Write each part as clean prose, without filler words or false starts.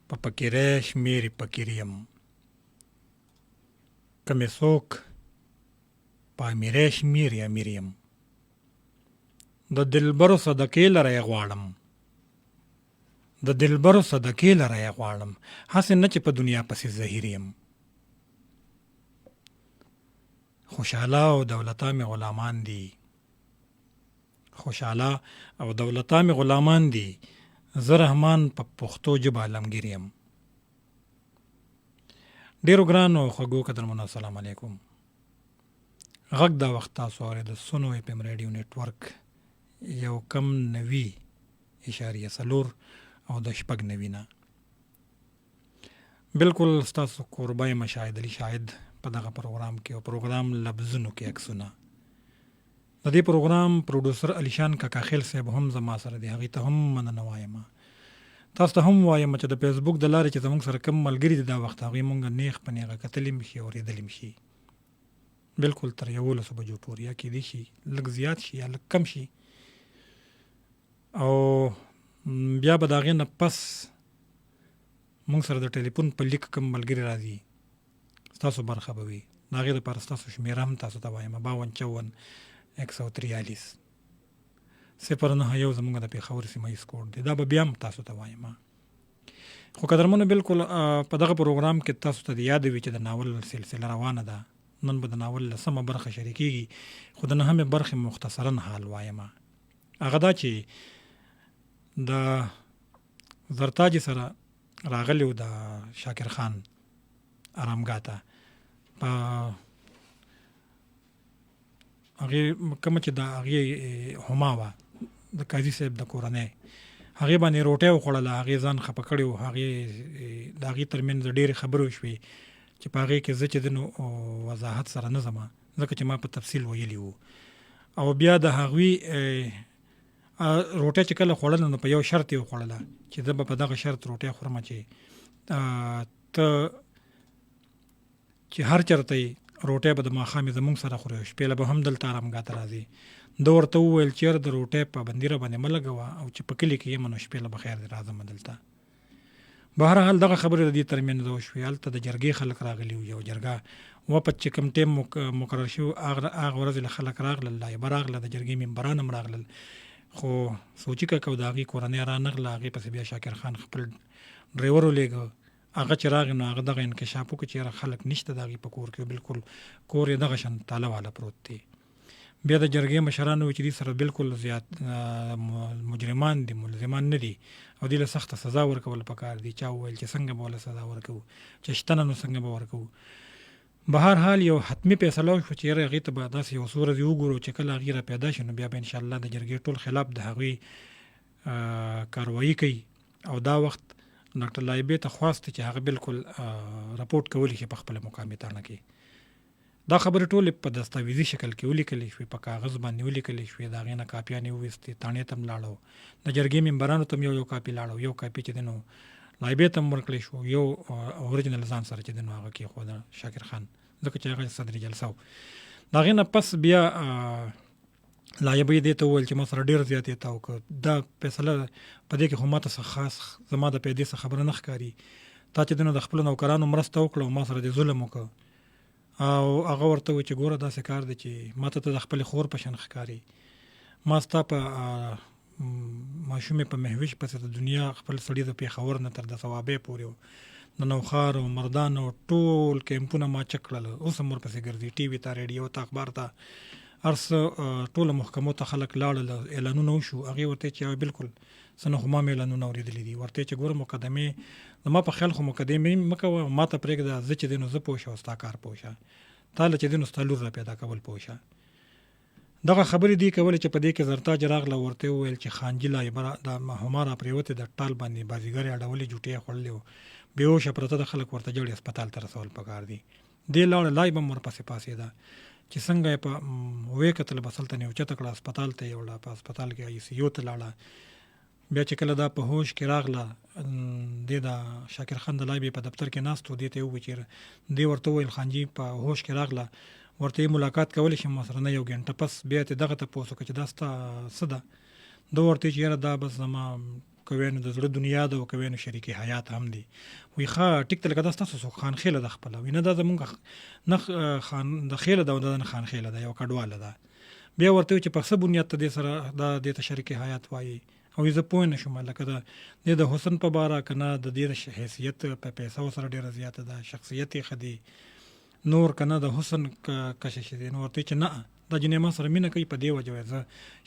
په فقیرۍ شمېرې فقیر یم که مې څوک په امیرۍ شمېرې امیر یم د دلبرو صدقې لره یې غواړم د دلبرو صدقې لره یې غواړم هسې نه چې په دنیا پسې زهیر یم خوشحاله او دولته مې غلامان دي خوشحاله او دولته مې غلامان دي زه رحمان په پښتو ژبه عالمګیر یم ډېرو ګرانو خوږو قدرمنو السلام علیکم غږ دا وخت تاسو اورئ د سونو اف ام ریډیو نیټورک 1.9.4 او د شپږ نوي نه بالکل ستاسو کوربه یم شاهد علي شاهد په دغه پروګرام کې او پروګرام لفظونو کې عکسونه د دې پروګرام پروډوسر علیشان کاکا خیل صاحب هم زما سره دی هغې ته هم مننه وایم تاسو ته هم وایم چې د فیسبوک د لارې چې زموږ سره کم ملګري دي دا وخت هغوی مونږ نیغ په نیغه کتلی م شي اورېدلی م شي بالکل تر 11 بجو پورې یا کېدی شي لږ زیات شي یا لږ کم شي او بیا به د هغې نه پس مونږ سره د ټلیفون په لیک کم ملګري راځي ستاسو برخه به وي د هغې دپاره ستاسو شمېره هم تاسو ته وایم 5254 143 091 زموږ د پېښور سیمه ییز کوډ دی دا به بیا هم تاسو ته وایم خو قدرمنو بالکل په دغه پروګرام کې تاسو ته د یاد وي چې د ناول سلسله روانه ده نن به د ناول لسمه برخه شریکېږي خو د نهمې برخې مختصرا حال وایم هغه دا چې د زرتاجي سره راغلی و د شاکر خان ارامګاه ته په هغې کومه چې د هغې هما وه د قاضي صاحب د کورنۍ هغې باندې روټۍ وخوړله هغې ځان خفه کړی و هغې د هغې تر منځ ډېرې خبرې وشوې چې په هغې کې زه چې دی نو وضاحت سره نه ځم ځکه چې ما په تفصیل ویلي وو او بیا د هغوی روټۍ چې کله خوړله نو په یو شرط یې وخوړله چې زه به په دغه شرط روټۍ خورم چې ته چې هر چېرته یې روټۍ به د ماښامې زموږ سره خورې او شپېله به هم دلته ارامګاه ته راځي ده ورته وویل چې یاره د روټۍ پابندي راباندې مه لګوه او چې په کلي کې یم نو شپېله به خیر دی راځم دلته بهرحال دغه خبرې د دې ترمنځ وشوې هلته د جرګې خلک راغلي وو یو جرګه وپت چې کوم ټیم مقرر شوي هغه ورځې له خلک راغلل لایبه راغله د جرګې ممبران هم راغلل خو سوچي کاکا د هغې کورنۍ رانغله هغې پسې بیا شاکر خان خپل ډریور ولېږه هغه چې راغی نو هغه دغه انکشاف وکړو چې یاره خلک نشته د هغې په کور کې بالکل کور یې دغه شان تاله واله پروت دی بیا د جرګې مشران وو چې دې سره بالکل زیات مجرمان دي ملزمان نه دي او دې له سخته سزا ورکول پکار دي چا وویل چې څنګه به وله سزا ورکوو چې شته نه نو څنګه به ورکوو بهرحال یو حتمي فیصله وشوه چې یاره هغې ته به داسې یو څو ورځې وګورو چې کله هغې را پیدا شي نو بیا به انشاءالله د جرګې ټول خلاف د هغوی کاروایي کوي او دا وخت ډاکټر لایبې ته خواست چې هغه بالکل رپورټ کولی شي په خپله مقامي تاڼه کې دا خبرې ټولې په دستاویزي شکل کې ولیکلې شوې په کاغذ باندې ولیکلې شوې د هغې نه کاپیانې وویستې تاڼې ته هم لاړو د جرګې ممبرانو ته هم یو کاپي لاړو یو کاپي چې دی نو لایبې ته هم ورکړی شو یو اوریجنل ځان سره چې دی نو هغه کېښوده شاکر خان ځکه چې هغه صدر جلسه و د هغې نه پس بیا لایبه یې دې ته وویل چې ما سره ډېر زیات یې تا وکړه دا فیصله په دې کې خو ما ته څه خاص زما د پیدې څه خبره نه ښکاري تا چې دی نو د خپلو نوکرانو مرسته وکړه او ما سره دې ظلم وکړه او هغه ورته وویل چې ګوره داسې کار دی چې ما ته د خپلې خور په شان ښکاري ما ستا په ماشومې په مهوش پسې د دنیا خپل سړي د پېښور نه تر د ثوابۍ پورې د نوخار او مردان او ټول کیمپونه ما چک کړل اوس هم ورپسې ګرځي ټي وي ته ریډیو ته اخبار ته هر څه ټوله محکمو ته خلک لاړل اعلانونه وشو هغې ورته چې بالکل څه نه خو ما مې اعلانونه اورېدلي دي ورته چې ګوره مقدمې زما په خیال خو مقدمې مه کوه ما ته پرېږده زه چې دی نو زه پوه شه او ستا کار پوه شه تا له چې دی نو ستا لور را پیدا کول پوه شه دغه خبرې دي کولې چې په دې کې زرتاج راغله ورته وویل چې خانجي لایبه د هما را پرېوتې د ټال باندې بازیګرې اډولې جوټې یې خوړلې و بېهوشه پرته د خلک ورته جوړې هسپتال ته رسول پکار دي دې لاړه لایبه هم ورپسې پاسېده چې څنګه یې په وې کتل بس هلته نه یې اوچته کړه هسپتال ته یې وړه په هسپتال کې آی سی یو ته لاړه بیا چې کله دا په هوش کې راغله دې د شاکر خان د لایبې په دفتر کې ناست و دې ته یې وویل چې دې ورته وویل خانجي په هوش کې راغله ورته یې ملاقات کولی شم ورسره نه 1 غنټه پس بیا ته دغه تپوس وکړه چې دا ستا څه ده ده ورته چې یاره دا بس زما کوي نو د زړه دنیا ده او کوي نو شریک حیات هم دی وی ښه ټیک ته لکه دا ستاسو څوک خان خیله د خپله وي نه دا زمونږ نه خان د خیله ده او دا نه خان خیله ده یو کډواله ده بیا ورته وي چې په څه بنیاد ته دې سره دا دې ته شریک حیات وایي او زه پوه نه شوم لکه د حسن په باره که نه د دې د حیثیت په پیسو سره ډېره زیاته ده شخصیت یې ښه دی نور که نه د حسن کشش دی نو ورته چې نه دا جنې ما سره مینه کوي په دې وجه زه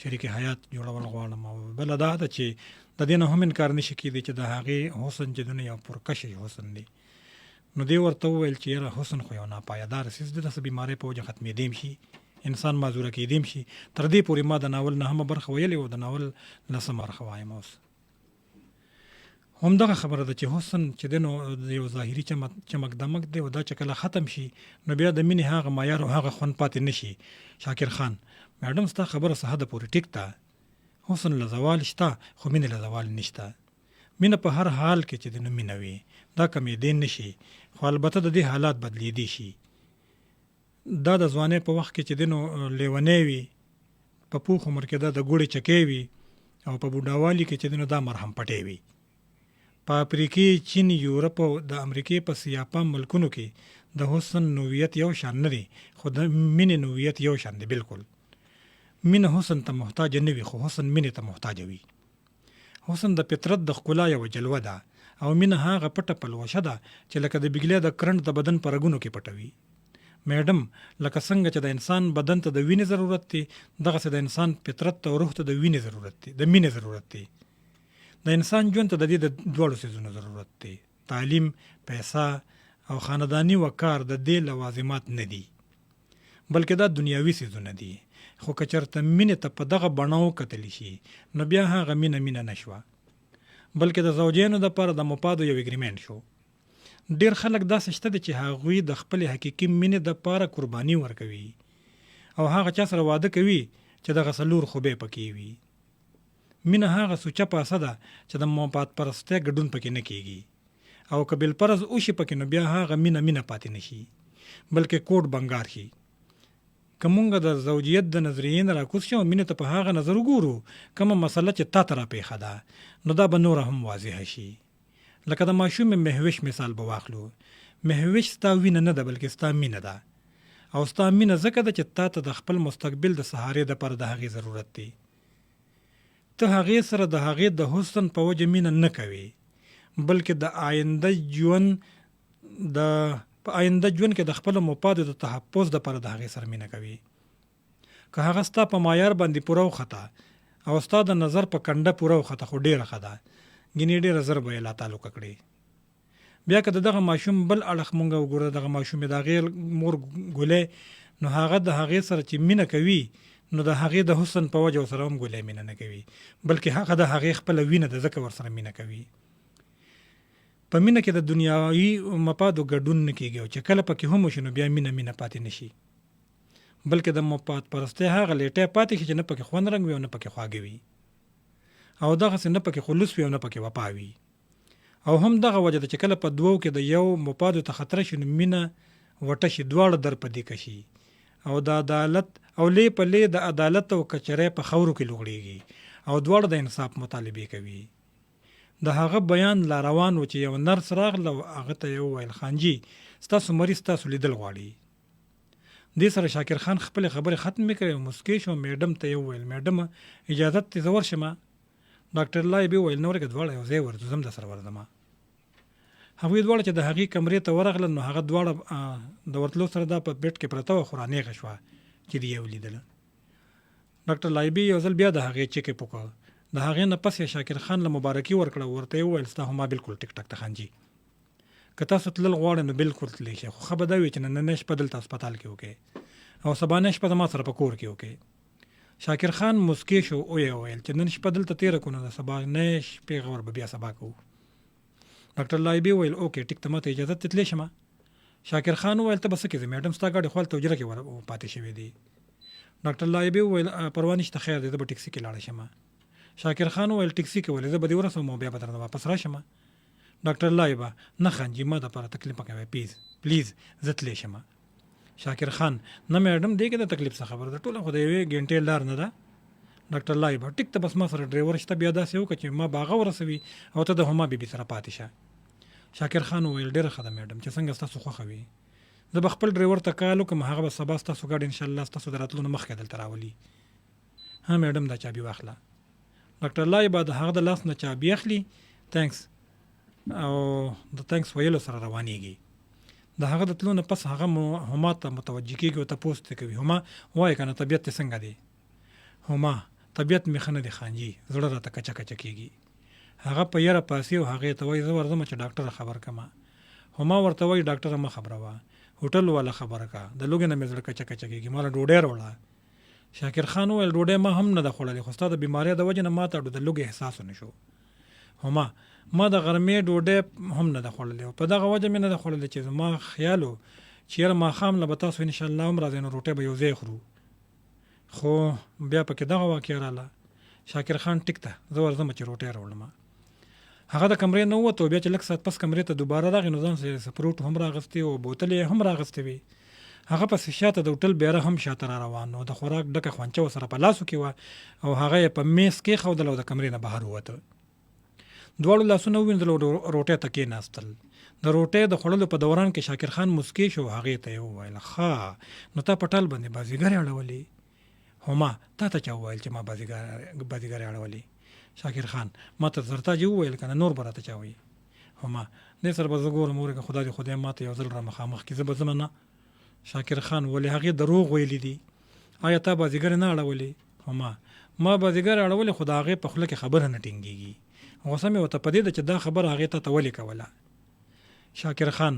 شریک حیات جوړول غواړم او بله دا ده چې د دې نه هم انکار نشي کېدی چې د هغې حسن چې دونه یو پرکشش حسن دی نو دې ورته وویل چې یاره حسن خو یو ناپایدار څیز دی داسې بیمارۍ په وجه ختمېدی شي انسان معذوره کېدی شي تر دې پورې ما د ناول نهمه برخه ویلې او د ناول لسمه برخه وایم اوس همدغه خبره ده چې حسن چې دی نو د یو ظاهري چمک دمک دی او دا چې کله ختم شي نو بیا د مینې هغه معیار او هغه خوند پاتې نه شي شاکر خان میډم ستا خبره څه حده پورې ټیک ده حسن له زوال شته خو مینې له زوال نشته مینه په هر حال کې چې دی نو مینه وي دا کمېدی نه شي خو البته د دې حالات بدلېدی شي دا د ځوانۍ په وخت کې چې دی نو لیونی وي په پوخ عمر کې دا د ګوړې چکې وي او په بوډاوالي کې چې دی نو دا مرهم پټې وي په افریقې چین یورپ او د امریکې په سیاپا ملکونو کې د حسن نوعیت یو شان نه دی خو د مینې نوعیت یو شان دی بالکل مینه حسن ته محتاج نه وي خو حسن مینې ته محتاج وي حسن د فطرت د ښکلا یوه جلوه ده او مینه هغه پټه پلوشه ده چې لکه د بجلۍ د کرنټ د بدن په رګونو کې پټوي میډم لکه څنګه چې د انسان بدن ته د وینې ضرورت دی دغسې د انسان فطرت ته او روح ته د وینې ضرورت دی د مینې ضرورت دی د انسان ژوند ته د دې د دواړو څیزونو ضرورت دی تعلیم پیسه او خانداني وقار د دې لوازمات نه دي بلکې دا دنیاوي څیزونه دي خو که چېرته مینې ته په دغه بڼو کتلی شي نو بیا هغه مینه نه شوه بلکې د زوجینو دپاره د مفادو یو اګریمنټ شو ډیر خلک داسې شته دي چې هغوی د خپل حقیقي مینې دپاره قرباني ورکوي او هغه چا سره واده کوي چې دغه څلور خوبې پکې وي مینه هغه سوچه پاسه ده چې د مفاد پرستۍ ګډون پکې نه کیږي او که بالفرض وشي پکې نو بیا هغه مینه پاتې نه شي بلکې کوټ بنګار شي که مونږ د زوجیت د نظریې نه راکوز شو مینې ته په هغه نظر وګورو کومه مسله چې تا ته راپېښه ده نو دا به نوره هم واضحه شي لکه د ماشوم مهوش مثال به واخلو مهوش ستا وینه نه ده بلکې ستا مینه ده او ستا مینه ځکه ده چې تا ته د خپل مستقبل د سهارې دپاره د هغې ضرورت دی ته هغې سره د هغې د حسن په وجه مینه نه کوي بلکې د آینده ژوند کې د خپلو مفادو د تحفظ دپاره د هغې سره مینه کوي که هغه ستا په معیار باندې پوره وخته او ستا د نظر په کنډه پوره وخته خو ډېره ښه ده ګینې ډېره زر به یې لا تعلقه کړې بیا که د دغه ماشوم بل اړخ مونږ وګوره دغه ماشوم د هغې مور ګولۍ نو هغه د هغې سره چې مینه کوي نو د هغې د حسن په وجه ورسره هم ګولۍ مینه نه کوي بلکې هغه د هغې خپله وینه ده ځکه ورسره مینه کوي په مینه کې د دنیاوي مفادو ګډون نه کېږي او چې کله پکې هم وشي نو بیا مینه پاتې نه شي بلکې د مفاد پرستۍ هغه لیټۍ پاتې شي چې نه پکې خوند رنګ وي او نه پکې خواږه وي او دغسې نه پکې خلوص وي او نه پکې وفا وي او هم دغه وجه ده چې کله په دوو کې د یو مفادو ته خطره شي نو مینه وټه شي دواړه در په دیکه شي او د عدالت او لې په لې د عدالت او کچرۍ په خاورو کې لوغړېږي او دواړه د انصاف مطالبې کوي د هغه بیان لا روان و چې یو نرس راغله او هغه ته یې وویل خانجي ستاسو مریض ستاسو لیدل غواړي دې سره شاکر خان خپلې خبرې ختمې کړې او مسکې شو میډم ته یې وویل میډم اجازت دې زه ورشمه ډاکټر لایبي وویل نه ورکه دواړه یو ځای ورځو زه هم در سره ورځم هغوی دواړه چې د هغې کمرې ته ورغلل نو هغه دواړه د ورتلو سره دا په بیټ کې پرته وه خو رانیغه شوه چې دې یې ولیدله ډاکټر لایبي یو ځل بیا د هغې چیک اپ وکړه د هغې نه پس یې شاکر خان له مبارکي ورکړه ورته یې وویل ستا خو ما بالکل ټیک ټاک ته خانجي که تاسو تلل غواړئ نو بالکل تللی شئ خو ښه به دا وي چې نننۍ شپه دلته هسپتال کې وکړئ او سبانۍ شپه زما سره په کور کې وکړئ شاکر خان مسکې شو او یې وویل چې نن شپه دلته تېره کړو نو د سبانۍ شپې غور به بیا سبا کوو ډاکټر لایبي وویل اوکې ټیک ته ماته اجازت تتلی شمه شاکر خان وویل ته به څه کې میډم ستا ګاډي خو هلته حجره کې پاتې شوې دي ډاکټر لایبي وویل پروا نشته خیر دی زه به ټکسي کې لاړه شمه شاکر خان وویل ټکسي کې ولې زه به دې ورسوم او بیا به درنه واپس راشمه ډاکټر لایبه نه خانجي ما دپاره تکلیف مه کوئ پلیز زه تلی شمه شاکر خان نه میډم دې کې د تکلیف څه خبره ده ټوله خو د یوې ګنټې لار نه ده ډاکټر لایبا ټیک ته بس ما سره ډرایور شته بیا داسې وکړه چې ما باغه ورسوي او ته د هما بیبي سره پاتې شه. شاکر خان وویل ډېره ښه ده میډم چې څنګه ستاسو خوښه وي. زه به خپل ډرایور ته کال وکړم هغه به سبا ستاسو ګاډي انشاءالله ستاسو د راتلو نه مخکې دلته راولي. ها میډم دا چابي واخله. ډاکټر لایبا د هغه د لاس نه چابي اخلي تھینکس او د تھینکس ویلو سره روانېږي. د هغه د تلو نه پس هغه هما ته متوجه کېږي او تپوس ترې کوي هما وایه که نه طبیعت دې څنګه دی؟ هما طبیعت مې ښه نه دی خانجي زړه راته کچه کچه کېږي. هغه په یره پاسي او هغې ته وایي زه ورځم چې ډاکټره خبر کړمه. هما ورته وایي ډاکټره مه خبره وه هوټل والا خبره کا د لوږې نه مې زړه کچه کچه کېږي ما له ډوډۍ راوړه. شاکر خان وویل ډوډۍ ما هم نه ده خوړلې خو ستا د بیمارۍ د وجې نه ما ته د لوږې احساس ونه شو. هما ما د غرمې ډوډۍ هم نه ده خوړلې او په دغه وجه مې نه ده خوړلې چې زما خیال و چې یاره ماښام له به تاسو انشاءالله هم راځئ نو روټۍ به یو ځای خورو. خو بیا پکې دغه واقعه راله. شاکر خان ټیک ته زه ورځم چې روټۍ راوړم. هغه د کمرې نه ووت او بیا چې لږ ساعت پس کمرې ته دوباره راغی نو ځان سره سپروټ هم راغستې او بوتل یې هم راغستې وې. هغه پسې شاته د هوټل بیره هم شاته را روان و د خوراک ډکه خوانچه ورسره په لاسو کې وه او هغه یې په میز کېښودل او د کمرې نه بهر ووته. دواړو لاسونه ووینځل او روټۍ ته کېناستل. د روټۍ د خوړلو په دوران کې شاکر خان مسکې شو هغې ته یې وویل ښه نو تا په ټال باندې بازیګرې اړولې؟ هما تا ته چا وویل چې ما بازیګرې اړولې؟ شاکر خان ما ته زرتاجي وویل که نه نور به راته چا وایي؟ هما دې سره به زه ګورم ورکه خدا دې خدای ما ته یو ځل را مخامخ کړي زه به ځمه نه. شاکر خان ولې هغې دروغ ویلي دي؟ آیا تا بازیګرې نه اړولې؟ هما ما بازیګرې اړولې خو د هغې په خوله کې خبره نه ټینګېږي. غوسه مې ورته په دې ده چې دا خبره هغې ته ولې کوله. شاکر خان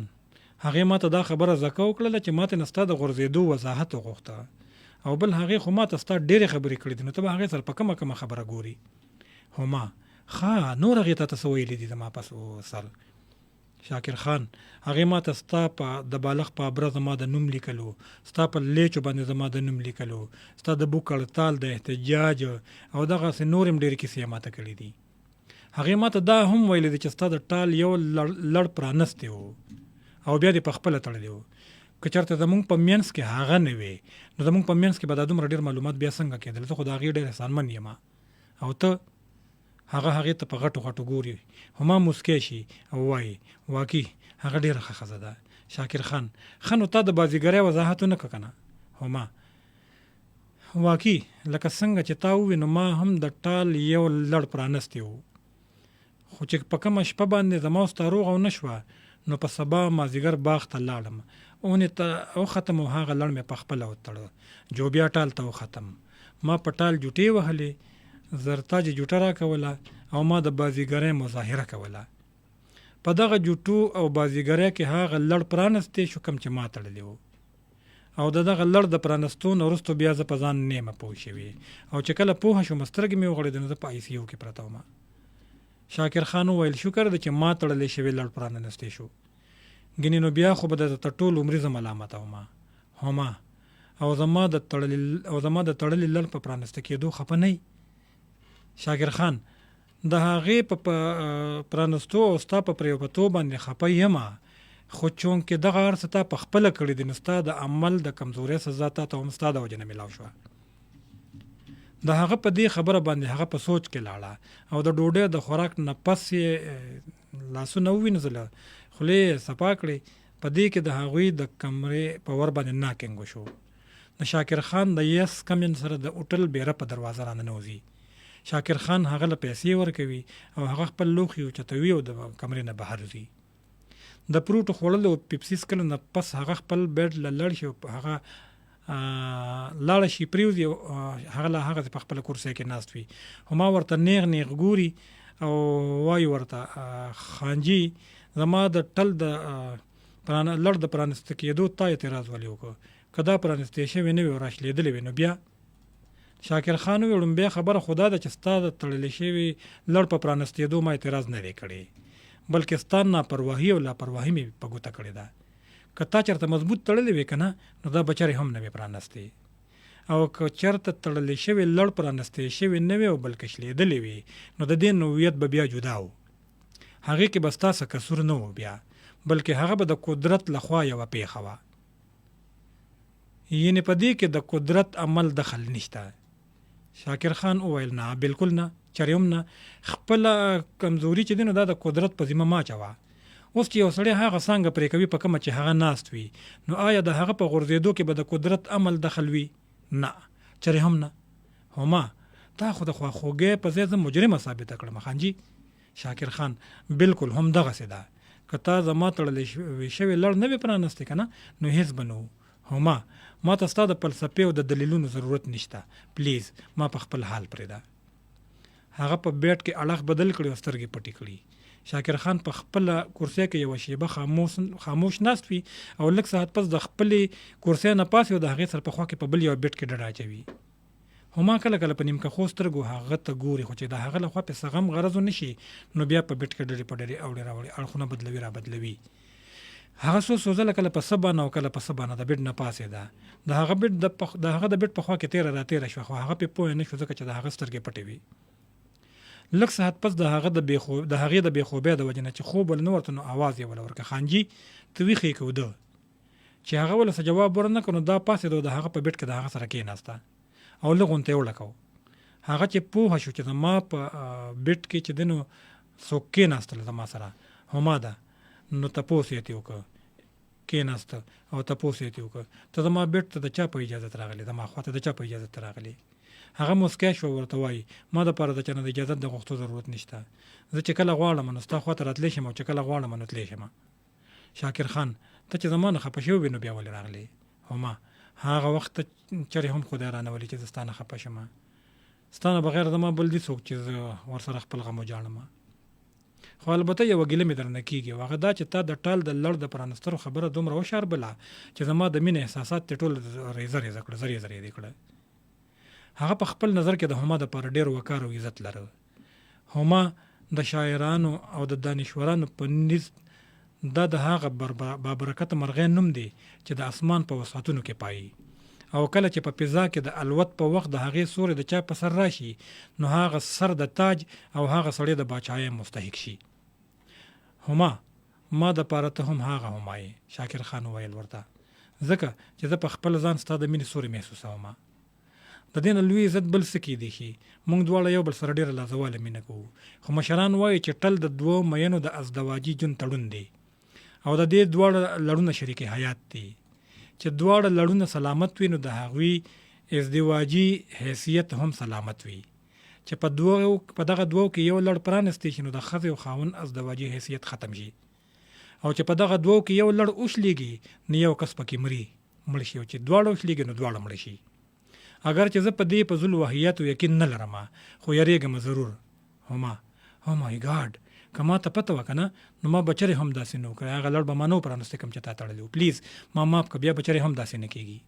هغې ما ته دا خبره زکه وکړله چې ما ته نه ستا د غورځېدو وضاحت وغوښته او بل هغې خو ما ته ستا ډېرې خبرې کړې دي نو ته به هغې سره په کومه خبره ګوري؟ هما ښه نور هغې ته څه ویلي دي زما پس سر؟ شاکر خان هغې ما ته ستا په د بالغ په ابره زما د نوم لیکلو ستا په لیچو باندې زما د نوم لیکلو ستا د بوک اړتال د احتجاج او دغسې نور هم ډېرې کیسې ما ته کړي دي. هغې ما ته دا هم ویلي دي چې ستا د ټال یو لړ پرانستی و او بیا دې په خپله تړلی و. که چېرته زمونږ په منځ کې هغه نه وې نو زمونږ په منځ کې به دا دومره ډېر معلومات بیا څنګه کېدل؟ زه خو د هغې ډېر احسانمن یم او ته هغې ته په غټو ګوري. هما مسکی شي او وایي واقعي هغه ډېره ښه ښځه ده. شاکر خان ښه نو تا د بازیګرۍ وضاحت ونه کړه که نه؟ هما واقعي لکه څنګه چې تا ووي نو ما هم د ټال یو لړ پرانستی و خو چې په کومه شپه باندې زما ستا روغه ونه شوه نو په سبا مازدیګر باغ ته لاړم اونې ته وختم او هغه لړ مې په خپله وتړه جو بیا ټال ته وختم. ما په ټال جوټې وهلې زرتاج جوټه را کوله او ما د بازیګرۍ مظاهره کوله. په دغه جوټو او بازیګرۍ کې هغه لړ پرانستی شو کوم چې ما تړلی و او دغه لړ د پرانستو نه وروسته بیا زه په ځان نیمه پوه شوې او چې کله پوهه شوم سترګې مې وغړېدې نو زه په ICU کې پرته وم. شاکر خان وویل شکر ده چې ما تړلی شوی لړ پرانستی شو ګینې نو بیا خو به درته ټول عمري زه ملامته وم. هما او زما د تړلي لړ په پرانسته کېدو خفه نه یې؟ شاکر خان د هغې په پرانستو او ستا په پرېوتو باندې خفه یم خو چونکې دغه هر څه تا په خپله کړي دي نو ستا د عمل د کمزورۍ سزا تا ته هم ستا د وجې نه میلاو شوه. د هغه په دې خبره باندې هغه په سوچ کې لاړه او د ډوډۍ د خوراک نه پس یې لاسونه ووینځله خولې یې صفا کړې په دې کې د هغوی د کمرې په ور باندې ناکینګ وشو. د شاکر خان د یس کمین سره د هوټل بیره په دروازه راننوځي. شاکر خان هغه له پیسې ورکوي او هغه خپل لوښي اوچتوي او د کمرې نه بهر ځي. د فروټو خوړلو او پیپسي څښلو نه پس هغه خپل بیډ له لړ شي او هغه لاړه شي پرېوځي او هغه لا هغسې په خپله کرسۍ کې ناست وي. هما ورته نیغ ګوري او وایي ورته خانجي زما د ټل د لړ د پرانسته کېدو تا اعتراض ولې وکړو؟ که دا پرانستې شوې نه وي او راشلېدلې وي نو بیا؟ شاکر خان وویل لومبۍ خبره خو دا ده چې ستا د تړلی شوي لړ په پرانستېدو ما اعتراض نه دی کړی بلکې ستا ناپرواهي او لاپرواهي مې په ګوته کړې ده. که تا چېرته مضبوط تړلی وې که نه نو دا بچرې هم نه وې پرانستې او که چېرته تړلی شوې لړ پرانستې شوې نه وې او بلکې شلېدلې وې نو د دې نوعیت به بیا جدا و. هغې کې به ستا څه قصور نه و بیا بلکې هغه به د قدرت لخوا یوه پیښه وه. یعنې په دې کې د قدرت عمل دخل نشته شاکر خان وویل نه بالکل نه، چرېم نه، خپل کمزوري چې دی نو دا د قدرت په ذمه ما چوه. اوس چې یو سړی هغه څانګه پرې کوي په کومه چې هغه ناست وي، نو آیا د هغه په غورځېدو کې به د قدرت عمل دخل وي؟ نه، چرې هم نه. هما تا خو د خواخوږۍ په ځای زه مجرمه ثابته کړم خانجي. شاکر خان بالکل هم دغسې ده، که تا زما تړلی شوی لړ نه وي پرانستی که نه، نو هېڅ به نه وو. هما ما ته ستا د فلسفې او د دلیلونو ضرورت نشته، پلیز ما په خپل حال پرېږده. هغه په بیټ کې اړخ بدل کړي او سترګې پټې کړي. شاکر خان په خپل کرسۍ کې یوه شیبه خاموش ناست وي او لږ ساعت پس د خپلې کرسۍ نه پاسي او د هغې سره په خوا کې په بل یو بیټ کې ډډه اچوي. هما کله کله په نیمکخو سترګو هغه ته ګوري، خو چې د هغه له خوا پې څه غم غرض ونه شي، نو بیا په بیټ کې ډډې په ډډې اوړې راوړې اړخونه بدلوي را بدلوي. هغه څو سوزله کله په څه بانه او کله په څه بانه د بیټ نه پاسېده. د هغه د بیټ په خوا کې تېره را تېره شوه، خو هغه پې پوه نه شو ځکه چې د هغه سترګې پټې وي. لږ ساعت پس د هغې د بېخوبۍ د وجې نه چې خوب ول نه ورته، نو آواز یې وله ورکړه، خانجي ته ویښې کوده. چې هغه ول څه جواب ورنه کړ، نو دا پاسېده او د هغه په بیټ کې د هغه سره کېناسته او لږ غونته یې وړکو. هغه چې پوهه شو چې زما په بیټ کې چې دی نو څوک کېناستل زما سره هما ده، نو تپوس یې ترې وکړه، کېناسته او تپوس یې ترې وکړه، ته زما بیټ ته د چا په اجازت راغلې، زما خوا ته د چا په اجازت راغلې؟ هغه مسکی شو، ورته وایي ما دپاره د چا نه د اجازت د غوښتو ضرورت نشته، زه چې کله غواړم نو ستا خوا ته راتلی شم او چې کله غواړم نو تلی شم. شاکر خان ته چې زما نه خفه شوی وې نو بیا ولې راغلی؟ هما هغه وخت چرې هم خدای رانولي چې زه ستا نه خفه شم، ستا نه بغیر زما بل دي څوک چې زه ورسره خپل غم وجاړم. خو البته یوه ګیله مې درنه کېږي، هغه دا چې تا د ټال د لړ د پرانسترو خبره دومره وشاربله چې زما د مینې احساسات ترې ټول ریزه ریزه کړه، زرې زرې دې کړه. هغه په خپل نظر کې د هما دپاره ډېر وقار او عزت لره. هما د شاعرانو او د دانشورانو په نیز دا د هغه بابرکته مرغۍ نوم دی چې د اسمان په وسعتونو کې پایي، او کله چې په فضا کې د الوت په وخت د هغې سوري د چا په سر راشي، نو هغه سر د تاج او هغه سړی د باچایۍ مستحق شي. هما ما دپاره ته هم هغه هما یې، شاکر خان وویل ورته، ځکه چې زه په خپل ځان ستا د مینې سوري محسوسوم. د دې نه لوی عزت بل څه کیدی شي؟ موږ دواړه یو بل سره ډېره لازواله مینه کوو، خو مشران وایي چې ټل د دوو مینو د ازدواجي ژوند تړون دی او د دې دواړه لړونه شریک حیات دي. چې دواړه لړونه سلامت وي نو د هغوی ازدواجي حیثیت هم سلامت وي. چې په دغه دوو کې یو لړ پرانستی شي نو د ښځې او خاوند ازدواجي حیثیت ختم شي، او چې په دغه دوو کې یو لړ وشلېږي نو یو کس پکې مړ شي، او چې دواړه وشلېږي نو دواړه مړ شي. اگر چې زه په دې په ذل وحیاتو یقین نه لرم، خو یریږم ضرور. هما او مای ګاډ که ما ته پته وه که نه، نو ما بچرې هم داسې نه وکړی، هغه لړ به ما نه پرانستی کوم چې تا تړلی و. پلیز ما ماف که، بیا بچرې هم داسې نه کېږي.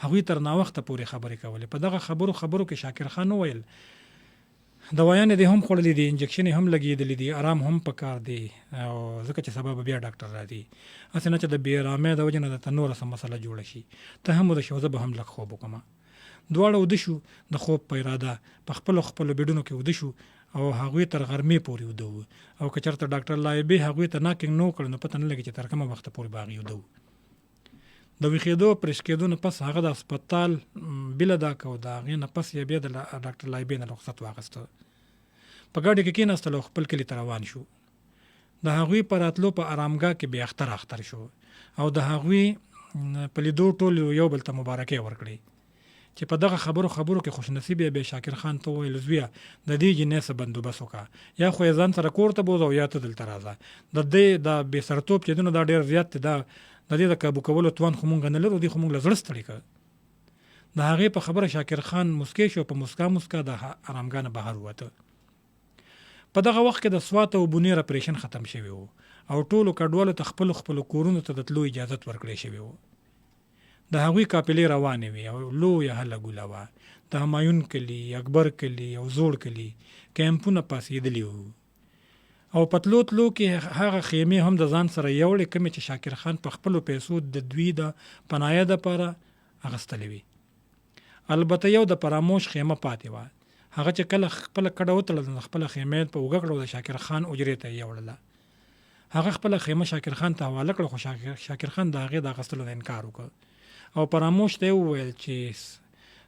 هغوی تر ناوخته پورې خبرې کولې. په دغه خبرو کې شاکر خان وویل دوايانې دې هم خوړلې دي، انجکشن هم لګېدلې دي، آرام هم پکار دی، او ځکه چې سبا به بیا ډاکټر راځي، هسې نه چې د بې ارامۍ د وجې نه درته نوره څه مسله جوړه شي. ته هم وده شو، زه به هم لږ خوب وکړم. دواړه وده شو د خوب په اراده، په خپلو بیډونو کې وده شو او هغوی تر غرمې پورې وده وو. او که چېرته ډاکټر لایبې هغوی ته ناکینګ نه وکړ نو پته نه لګي چې تر کومه وخته پورې به هغوی وده وو. د ویښېدو پرېش کېدو نه پس هغه د هسپتال بیله دا که او د هغې نه پس یې بیا د ډاکټر لایبې نه رخصت واخیسته. په ګاډي کې کېناستل او خپل کلي ته روان شو. د هغوی په راتلو په ارامګاه کې بیا اختر شو او د هغوی په لیدو ټول یو بل ته مبارکۍ ورکړې. چې په دغه خبرو کې خوشنصیب یې شاکر خان ته وویل زویه د دې جینۍ څه بندوبست وکړه، یا خو یې ځان سره کور ته بوځه او یا ته دلته راځه. د دې د بې سرتوب چې دی نو دا ډېر زیات دی، د دې د کابو کولو توان خو مونږ نه لرو، دې خو مونږ له زړه ستړي کړه. د هغې په خبره شاکر خان مسکی شو، په مسکا د ارامګاه نه بهر ووته. په دغه وخت کې د سوات او بونیر اپریشن ختم شوی و او ټولو کډوالو ته خپلو کورونو ته د تلو اجازت ورکړی شوی و. د هغوی قافلې روانې وې او لویه هله ګوله وه. د همایون کلي، اکبر کلي او زوړ کلي کیمپونه پاسېدلي وو او په تلو کې هغه خیمې هم د ځان سره یوړې کومې چې شاکر خان په خپلو پیسو د دوی د پنایه دپاره اخیستلې وې. البته یو د فراموش خیمه پاتې وه. هغه چې کله خپله کډه وتړله نو خپله خیمه په اوږه کړه او د شاکر خان اجرې ته یې یوړله. هغه خپله خیمه شاکر خان ته حواله کړه، خو شاکر خان د هغې د اخیستلو نه انکار وکړ او فراموش ته یې وویل چې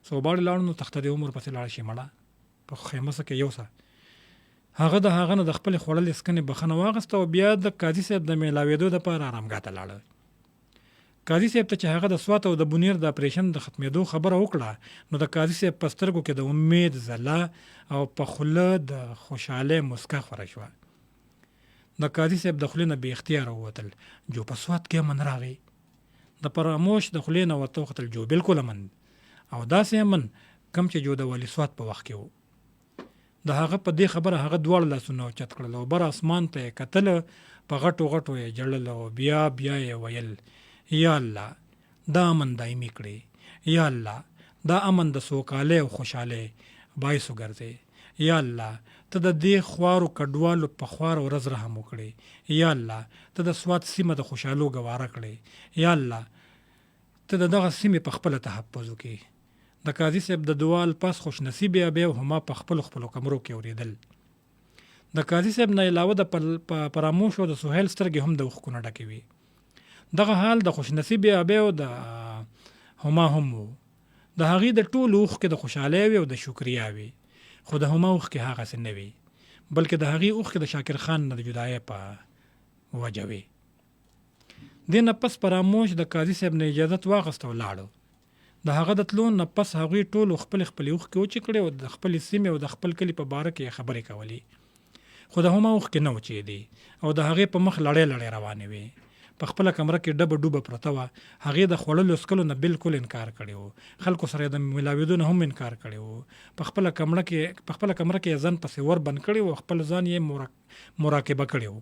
صوباړې لاړو نو تخته د عمر پسې لاړ شي مړه په خیمه کې یو څه هغه د هغه نه د خپل خوړل اسکنې بخنه واغسته او بیا د قاضي صاحب د میلاوېدو لپاره آرامګاه ته لاړ. قاضي صاحب ته چې هغه د سوات او د بونیر د اپریشن د ختمېدو خبره وکړه نو د قاضي صاحب په سترګو کې د امید ځلا او په خوله د خوشحالۍ مسکا خوره شوه. د قاضي صاحب د خولې نه بې اختیاره ووتل جو په سوات کې امن راغی. د فراموش د خولې نه ورته وختل جو بالکل امن او داسې امن کم چې جو د والي سوات په وخت کې و. د هغه په دې خبره هغه دواړه لاسونه اوچت کړل او بر اسمان ته یې کتل، په غټو غټو یې ژړل او بیا یې ویل یا الله دا امن دایمي کړي، یا الله دا امن د سوکالۍ او خوشحالۍ باعث وګرځي، یا الله ته د دې خوارو کډوالو په خوار ورځ رحم وکړي، یا الله ته د سوات سیمه د خوشحالو ګواره کړي، یا الله ته د دغه سیمې په خپله تحفظ وکړي. د قاضي صاحب د دوال پس خوش نصیبه بیا هما په خپلو کمرو کې اورېدل. د قاضي صاحب نه علاوه د فراموش او د سهیل سترګې هم د اوښکو نه ډکې وې. دغه حال د خوش نصیبه بیا او د هما هم و. د هغې د ټولو اوښکې د خوشحالۍ وې او د شکریا وې، خو د هما اوښکې هغسې نه وې، بلکې د هغې اوښکې د شاکر خان نه د جدایۍ په وجه وې. دې نه پس فراموش د قاضي صاحب نه اجازت واخیسته او لاړو. د هغه د تلو نه پس هغوی ټولو خپلې اوښکې وچې کړې او د خپلې سیمې او د خپل کلي په باره کې خبرې کولې، خو د هما اوښکې نه وچېدې او د هغې په مخ لړۍ روانې وې. په خپله کمره کې ډبه ډوبه پرته وه. هغې د خوړلو څکلو نه بالکل انکار کړی و، خلکو سره یې د ملاوېدو نه هم انکار کړی و. په خپله کمره کې یې ځان پسې ور بند کړی و، خپل ځان یې مراقبه کړی و.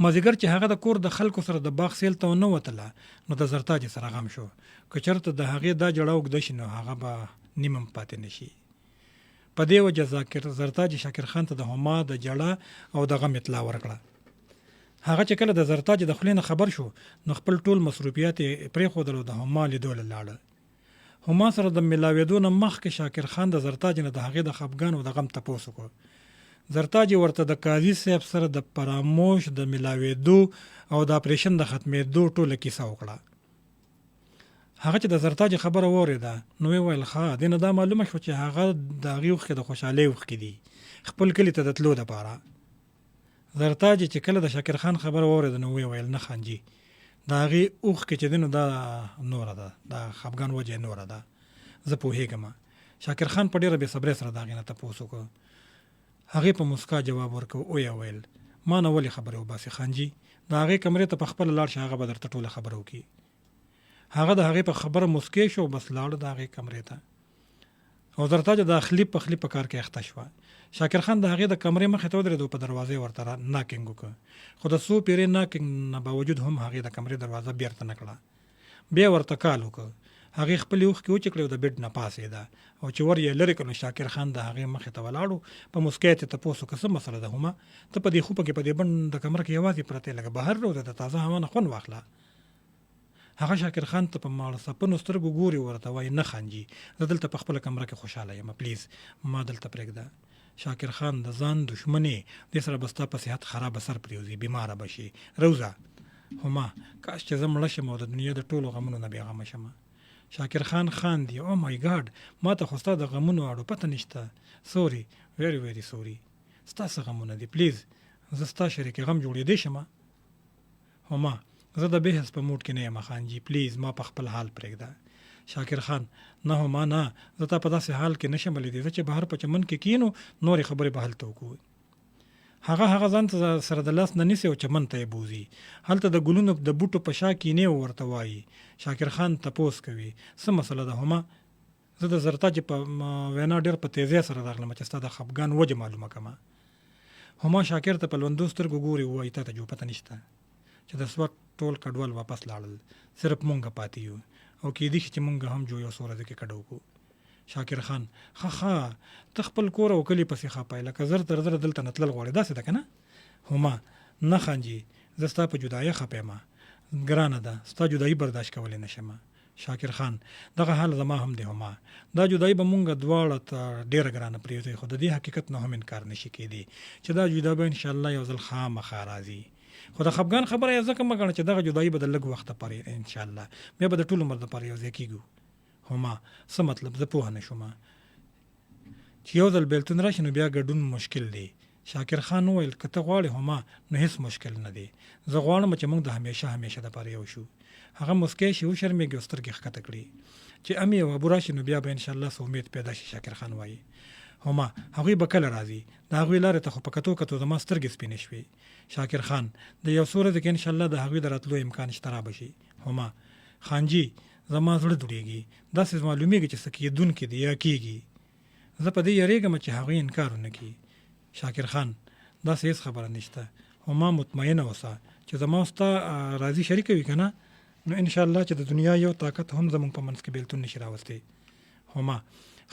مازدیګر چې هغه د کور د خلکو سره د باغ سیل ته ونه وتله نو د زرتاج سره غم شو، که چېرته د هغې دا جړه اوږده شي نو هغه به نیمم پاتې نه شي. په دې وجه زرتاج شاکر خان ته د هما د جړه او د غم اطلاع ورکړه. هغه چې کله د زرتاج د خولې نه خبر شو نو خپل ټول مصروفیات یې پرېښودل او د هما لیدو له لاړه. هما سره د ملاوېدو نه مخکې شاکر خان د زرتاج نه د هغې د خفګان او د غم تپوس وکړ. زرتاج ورته د قاضي صاحب سره د فراموش د ملاوېدو او د اپریشن د ختمېدو ټوله کیسه وکړه. هغه چې د زرتاج خبره واورېده نو ویې ویل ښه دې نه دا معلومه شوه چې هغه د هغې اوښکې د خوشحالۍ اوښکې دي خپل کلي ته د تلو دپاره. زرتاج چې کله د شاکر خان خبره واورېده نو ویې ویل نه خانجي د هغې اوښکې چې دی نو دا نوره ده، د خفګان وجه یې نوره ده، زه پوهېږم. شاکر خان په ډېره بې صبرۍ سره د هغې نه تپوس وکړ. هغې په مسکا جواب ورکړ او یې ویل ما نه ولې خبرې وباسې خانجي، د هغې کمرې ته په خپله لاړ شه، هغه به درته ټوله خبره وکړي. هغه د هغې په خبره مسکې شو بس لاړ د هغې کمرې ته او زرتاج د اخلي پخلي په کار کې اخته شوه. شاکر خان د هغې د کمرې مخې ته ودرېد او په دروازې ورته ناکینګ وکړ، خو د څو پیرې ناکینګ نه باوجود هم هغې د کمرې دروازه بیرته نه کړه. بیا ورته کال وکړ. هغې خپلې اوښکې وچې کړې او د بیډ نه پاڅېده او چې ور یې لرې کړ نو شاکر خان د هغې مخې ته ولاړو. په مسکا یې تپوس وکړ څه مسله ده هما، ته په دې خوپه کې په دې بند د کمره کې یوازې پرته یې، لږ بهر راوځه د تازه هوا نه خوند واخله. هغه شاکر خان ته په ماړه سپنو سترګو ګوري، ورته وایي نه خانجي زه دلته په خپله کمره کې خوشحاله یم، پلیز ما دلته پرېږده. شاکر خان د ځان دښمنې دې سره به ستا په صحت خرابه سر پرېوځي، بیماره به شي، روځه هما کاش چې زه مړه شم او د دنیا د ټولو غمونو نه بېغمه شم. شاکر خان خاندي او مای ګاډ ما ته خو ستا د غمونو اړو پته نشته، سوري ویری ویری سوري، ستا څه غمونه دي، پلیز زه ستا شریک غم جوړېدی شم. هما زه د بحث په موډ کې نه یم خانجي، پلیز ما په خپل حال پرېږده. شاکر خان نه هما نه، زه تا په داسې حال کې نشم لیدی، زه چې بهر په چمن کې کینو نورې خبرې به هلته وکړو. هغه ځان سره د لاس نه نیسي او چمن ته یې بوځي، هلته د ګلونو د بوټو په شا کینې ورته وایي. شاکر خان تپوس کوي څه مسله ده هما، زه د زرتاج په وینا ډېر په تیزۍ سره راغلم چې ستا د خفګان وجه معلومه کړمه. هما شاکر ته په لوندو سترګو ګوري وایي تا ته جو پته نشته چې د سوات ټول کډوال واپس لاړل، صرف مونږ پاتې یو او کېدی شي چې مونږ هم جو یو څو ورځې کې کډه وکړو. شاکر خان ښه ته خپل کور او کلي پسې خپای لکه زر تر زر دلته نه تلل غواړې، داسې ده که نه؟ هما نه خانجي زه ستا په جدایۍ خفه یم، ګرانه ده ستا جدایي برداشت کولی نه شم. شاکر خان دغه حال زما هم دی هما، دا جدایي به مونږ دواړه ته ډېره ګرانه پرېږدي، خو د دې حقیقت نه هم انکار نشي کېدی چې دا جدا به انشاءالله یو ځل خامخا راځي. خو د خفګان خبره یې ځکه مه ګڼه چې دغه جدایي به د لږ وخته پورې انشاءالله، بیا به د ټول عمر دپاره یو ځای کېږو. هما څه مطلب زه پوه نه شوم چې یو ځل بیلتون راشي نو بیا ګډون مشکل دی. شاکر خان وویل که ته غواړې هما نو هیڅ مشکل نه دی، زه غواړم چې موږ د همیشه دپاره یو شو. هغه مسکی شي وشرمېږي او سترګې ښکته کړي چې امي او ابو راشي نو بیا به انشاءالله څه امید پیدا شي. شاکر خان وایي هما هغوی به کله راځي، د هغوی لارې ته خو په کتو زما سترګې سپینې شوې. شاکر خان د یو څو ورځې کې انشاءالله د هغوی د راتلو امکان شته را به شي. هما خانجي زما زړه دوړېږي، داسې معلومیږي چې څه کېدونکي دی یا کېږي، زه په دې یریږم چې هغوی انکار ونه کړي. شاکر خان داسې هېڅ خبره نشته، هما مطمئنه اوسه چې زما ستا راضي شریکه وي که نه نو انشاءالله چې د دنیا یو طاقت هم زموږ په منځ کې بیلتون نشي راوستی. هما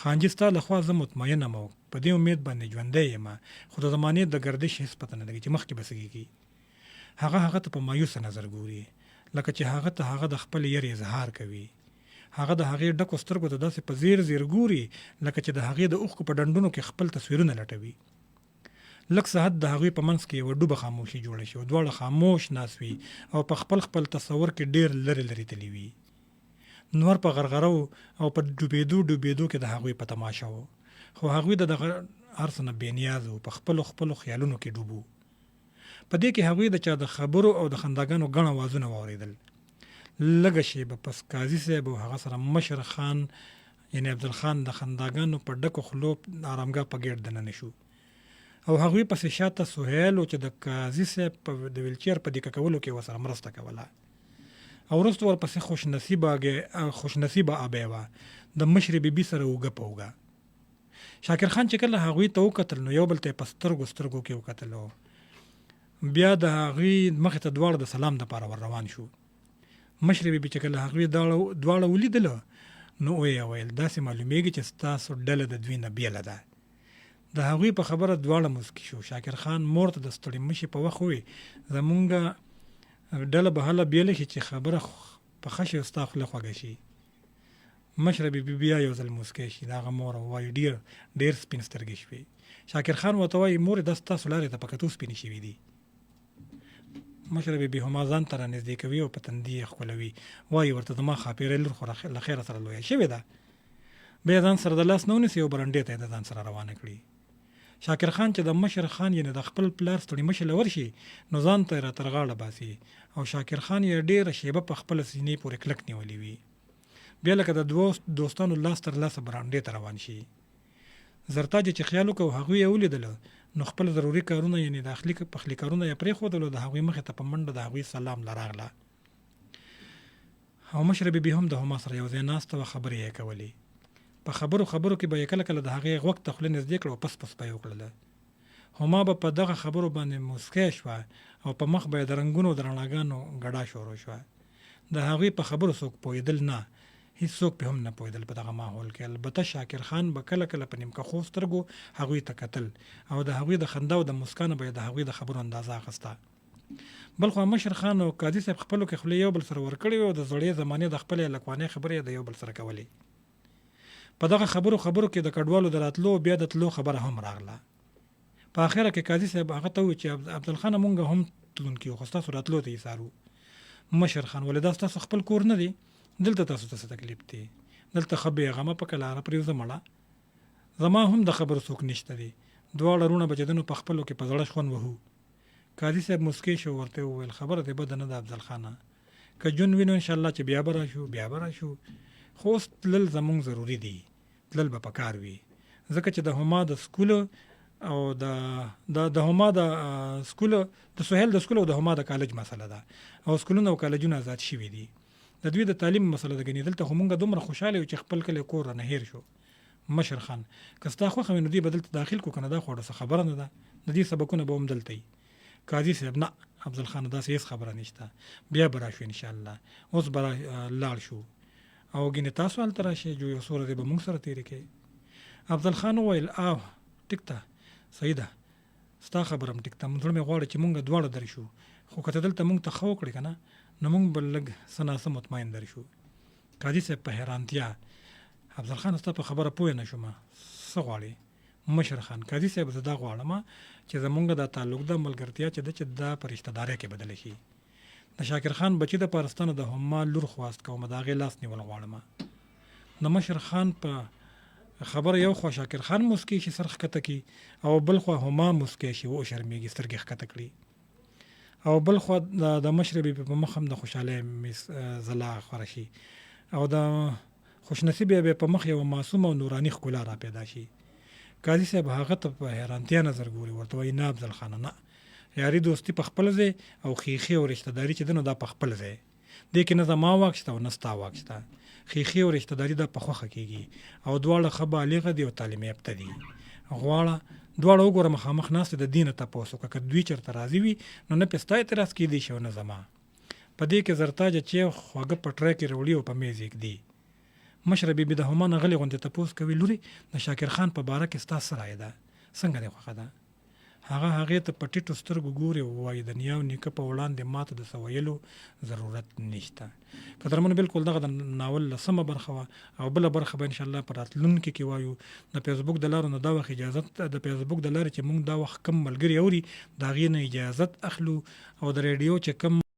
خانجي ستا لخوا زه مطمئنه یم او په دې امید باندې ژوندی یم، خو د زمانې د ګردش هېڅ پته نه لګي چې مخکې به څه کېږي. هغه ته په مایوسه نظر ګوري لکه چې هغه د خپل یری اظهار کوي. هغه د هغې ډکو سترګو ته داسې په زیر ګوري لکه چې د هغې د اوښکو په ډنډونو کې خپل تصویرونه لټوي. لږ ساعت د هغوی په منځ کې یوه ډوبه خاموشي جوړه شي او دواړه خاموش ناست وي او په خپل تصور کې ډېر لرې تللي وي. نور په غرغره او په ډوبېدو کې د هغوی په تماشه و، خو هغوی د دغه هر څه نه بېنیازه و، په خپلو خیالونو کې ډوب و. په دې کې هغوی د چا د خبرو او د خنداګانو ګڼ اوازونه واورېدل. لږه شېبه پس قاضي صاحب او هغه سره مشر خان یعنې عبدالخان د خنداګانو په ډکو خولو د ارامګاه په ګېټ دننه شو او هغوی پسې شاته سهیل و چې د قاضي صاحب په د ویلچیر په دیکه کولو کې ورسره مرسته کوله او وروسته ورپسې خوشنصیبه ابۍ وه د مشرې بیبي سره اوږه په اوږه. شاکر خان چې کله هغوی ته وکتل نو یو بل ته یې په سترګو کې وکتل او بیا د هغوی مخې ته دواړه د سلام دپاره ور روان شو. مشرې بیبي چې کله هغوی دواړه ولیدله نو ویې ویل داسې معلومیږي چې ستاسو ډله د دوی نه بیله ده. د هغوی په خبره دواړه مسکي شو. شاکر خان مور ته د ستړي مشي په وخت ووی زمونږ ډله به هله بیله شي چې خبره پخه شي او ستا خوله خوږه شي. مشره بیبي بیا یو ځل مسکی شي، د هغه مور وایي ډېر سپین سترګې شوې. شاکر خان ورته وایي مورې دا ستاسو لارې ته په کتو سپینې شوي دي. مشره بیبي هما ځان ته رانږدې کوي او په تندي یې ښکلوي، وایي ورته زما ښاپېرۍ لور خو له خیره سره لویه شوې ده. بیا ځان سره د لاس نه ونیسي او برنډې ته یې د ځان سره روانه کړي. شاکر خان چې د مشر خان یعنې د خپل پلار ستړي مشي له ورشي نو ځان ته یې را تر غاړه باسي او شاکر خان یې ډېره شیبه په خپله سینې پورې کلک نیولي وي. بیا لکه د دوو دوستانو لاس تر لاسه برانډې ته روان شي. زرتاج چې خیال وکړو هغوی یې ولیدله نو خپل ضروري کارونه یعنې د پخلي کارونه یې پرېښودلو، د هغوی مخې ته په منډه د هغوی سلام له راغله او مشره بیبي هم د هما سره یو ځای ناسته وه، خبرې یې کولې. په خبرو کې به یې کله د هغې غوږ ته خوله نږدې کړه او پس به یې وکړله. هما به په دغه خبرو باندې مسکی شوه او په مخ به یې د رنګونو د رڼاګانو ګډا شروع شوه. د هغوی په خبرو څوک پوهېدل نه، هیڅ څوک پې هم نه پوهېدل په دغه ماحول کې. البته شاکر خان به کله په نیمکخو سترګو هغوی ته کتل او د هغوی د خندا او د مسکانه به یې د هغوی د خبرو اندازه اخیسته. بل خوا مشر خان او قاضي صاحب خپلو کې خولې یو بل سره ورکړې وې او د زړې زمانې د خپلې لکوانې خبرې د یو بل سره کولې. په دغه خبرو کې د کډوالو د راتلو بیا د تلو خبره هم راغله. په اخره کې قاضي صاحب هغه ته وویل چې عبدالخان مونږ هم تلونکي یو، خو ستاسو راتلو ته یې څارو. مشر خان ولې دا ستاسو خپل کور نه دی؟ دلته تاسو ته څه تکلیف دی؟ دلته ښه بېغمه په کلاره پرېوځه مړه، زما هم د خبرو څوک نشته دی. دواړه وروڼه به چې دنو په خپلو کې په زړه شخون وهو. قاضي صاحب مسکی شو، ورته وویل خبره دې بده نه ده افضلخانه، که ژوند وینو انشاءالله چې بیا به راشو، خو اوس تلل زمونږ ضروري دي، تلل به پکار وي ځکه چې د هما د سکول او د هما د سکول د سهیل د سکول او د هما د کالج مسله ده او سکولونه او کالجونه آزاد شوي دي. د دوی د تعلیم مسله ده. ګنې دلته خو مونږ دومره خوشحاله یو چې خپل کلی کور رانه هېر شو. مشر خان که ستا خوښه وي نو دوی به دلته داخل کړو، که نه دا خو څه خبره نه ده، د دې سبقونه به هم دلته وي. قاضي صاحب نه افضلخان داسې هېڅ خبره نشته، بیا به راشو انشاءالله، اوس به لاړ شو او ګنې تاسو هلته راشئ جو یو څو ورځې به مونږ سره تېرې کوئ. افضلخان وویل ټیک ده، صحیح ده، ستا خبره هم ټیک ده، زړه مې غواړي چې مونږ دواړه درشو، خو که ته دلته مونږ ته ښه وکړې که نه نو مونږ به لږ څه ناڅه مطمئن درشو. قاضي صاحب په حیرانتیا افضلخان ستا په خبره پوه نه شوم، څه غواړې؟ مشر خان قاضي صاحب زه دا غواړم چې زمونږ دا تعلق ده ملګرتیا چې ده چې دا په رشته دارۍ کې بدله شي. د شاکر خان بچي د پارستانه د هما لور خواست کوم، د هغې لاس نیول غواړم. د مشر خان په خبره یو خوا شاکر خان مسکی شي سر ښکته کی او بل خوا هما مسکی شي و شرمېږي سترګې ښکته کړي او بل خوا د مشر بي په مخ هم د خوشاله زلا خور شي او د خوشنصیب به په مخ یو معصوم او نورانی ښکلا را پیدا شي. قاضي صاحب هغه ته په حیرانتیا نظر ګوري ورته وایي نه افضل خانه نه یاري دوستي په خپل ځای او خیخي او رشتہ داري چې دنو دا په خپل ځای دې کې نه زما واک شته او نه ستا واک شته. خیخي او رشتہ داري دا په خوښه کېږي او دواړه ښه بالغه دي او تعلیم یافته دي. دواړه وګوره مخامخ ناست د دینه تپوس وکړه که دوی چېرته راضي وي نو نه پې ستا اعتراض کېدی شي او نه زما. په دې کې زرتاجه چې خواږه پټری کې راوړي او په میز ایږدي. مشره بیبي د هما نه غلې غوندې تپوس کوي لورې د شاکر خان په باره کې ستا څه رایه ده څنګه دې خوښه ده؟ هغه هغې ته په ټیټو سترګو ګوري او وایي د نیا او نیکه په وړاندې ماته د څه ویلو ضرورت نشته. قدرمنو بالکل دغه د ناول لسمه برخه وه او بله برخه به انشاءالله په راتلونکي کې وایو. د فیسبوک د لارو نه دا وخت اجازت د فیسبوک د لارې چې موږ دا وخت کم ملګري اوري د هغې نه اجازت اخلو او د ریډیو چې کم